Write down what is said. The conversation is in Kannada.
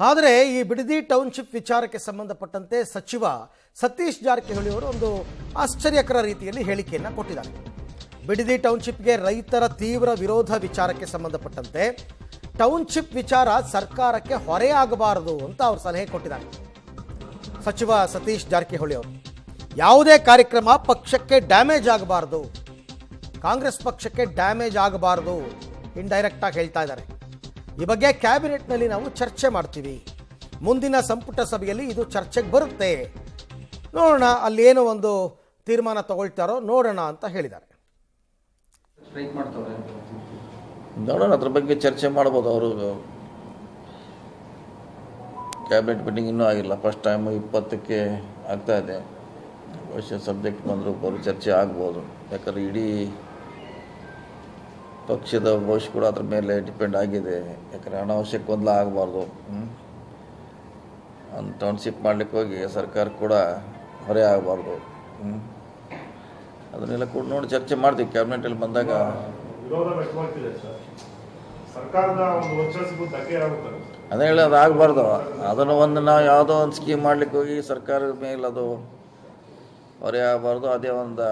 ಆದರೆ ಈ ಬಿಡದಿ ಟೌನ್ಶಿಪ್ ವಿಚಾರಕ್ಕೆ ಸಂಬಂಧಪಟ್ಟಂತೆ ಸಚಿವ ಸತೀಶ್ ಜಾರಕಿಹೊಳಿ ಅವರು ಒಂದು ಆಶ್ಚರ್ಯಕರ ರೀತಿಯಲ್ಲಿ ಹೇಳಿಕೆಯನ್ನು ಕೊಟ್ಟಿದ್ದಾರೆ. ಬಿಡದಿ ಟೌನ್ಶಿಪ್ಗೆ ರೈತರ ತೀವ್ರ ವಿರೋಧ ವಿಚಾರಕ್ಕೆ ಸಂಬಂಧಪಟ್ಟಂತೆ ಟೌನ್ಶಿಪ್ ವಿಚಾರ ಸರ್ಕಾರಕ್ಕೆ ಹೊರೆಯಾಗಬಾರದು ಅಂತ ಅವರು ಸಲಹೆ ಕೊಟ್ಟಿದ್ದಾರೆ. ಸಚಿವ ಸತೀಶ್ ಜಾರಕಿಹೊಳಿ ಅವರು ಯಾವುದೇ ಕಾರ್ಯಕ್ರಮ ಪಕ್ಷಕ್ಕೆ ಡ್ಯಾಮೇಜ್ ಆಗಬಾರದು, ಕಾಂಗ್ರೆಸ್ ಪಕ್ಷಕ್ಕೆ ಡ್ಯಾಮೇಜ್ ಆಗಬಾರದು ಇಂಡೈರೆಕ್ಟ್ ಆಗಿ ಹೇಳ್ತಾ ಇದ್ದಾರೆ. ಈ ಬಗ್ಗೆ ಕ್ಯಾಬಿನೆಟ್ನಲ್ಲಿ ನಾವು ಚರ್ಚೆ ಮಾಡ್ತೀವಿ, ಮುಂದಿನ ಸಂಪುಟ ಸಭೆಯಲ್ಲಿ ಇದು ಚರ್ಚೆಗೆ ಬರುತ್ತೆ, ನೋಡೋಣ ಅಲ್ಲಿ ಏನೋ ಒಂದು ತೀರ್ಮಾನ ತಗೊಳ್ತಾರೋ ನೋಡೋಣ ಅಂತ ಹೇಳಿದ್ದಾರೆ. ನೋಡೋಣ, ಅದ್ರ ಬಗ್ಗೆ ಚರ್ಚೆ ಮಾಡ್ಬೋದು. ಅವರು ಕ್ಯಾಬಿನೆಟ್ ಮೀಟಿಂಗ್ ಇನ್ನೂ ಆಗಿಲ್ಲ, ಫಸ್ಟ್ ಟೈಮ್ 20ಕ್ಕೆ ಆಗ್ತಾ ಇದೆ. ಬಹುಶಃ ಸಬ್ಜೆಕ್ಟ್ ಬಂದರೂ ಅವರು ಚರ್ಚೆ ಆಗ್ಬೋದು. ಯಾಕಂದರೆ ಇಡೀ ಪಕ್ಷದ ಭವಿಷ್ಯ ಕೂಡ ಅದ್ರ ಮೇಲೆ ಡಿಪೆಂಡ್ ಆಗಿದೆ. ಯಾಕಂದರೆ ಅನಾವಶ್ಯಕ ಗೊಂದಲ ಆಗಬಾರ್ದು. ಒಂದು ಟೌನ್ಶಿಪ್ ಮಾಡಲಿಕ್ಕೆ ಹೋಗಿ ಸರ್ಕಾರ ಕೂಡ ಹೊರೆ ಆಗಬಾರ್ದು. ಅದನ್ನೆಲ್ಲ ಕೂಡ ನೋಡಿ ಚರ್ಚೆ ಮಾಡ್ತೀವಿ ಕ್ಯಾಬಿನೆಟಲ್ಲಿ ಬಂದಾಗ. ಅದೇ ಹೇಳಿ, ಅದು ಆಗಬಾರ್ದು. ಅದನ್ನು ಒಂದು ನಾವು ಯಾವುದೋ ಒಂದು ಸ್ಕೀಮ್ ಮಾಡಲಿಕ್ಕೆ ಹೋಗಿ ಸರ್ಕಾರದ ಮೇಲೆ ಅದು ಹೊರೆ ಆಗಬಾರ್ದು. ಅದೇ ಒಂದು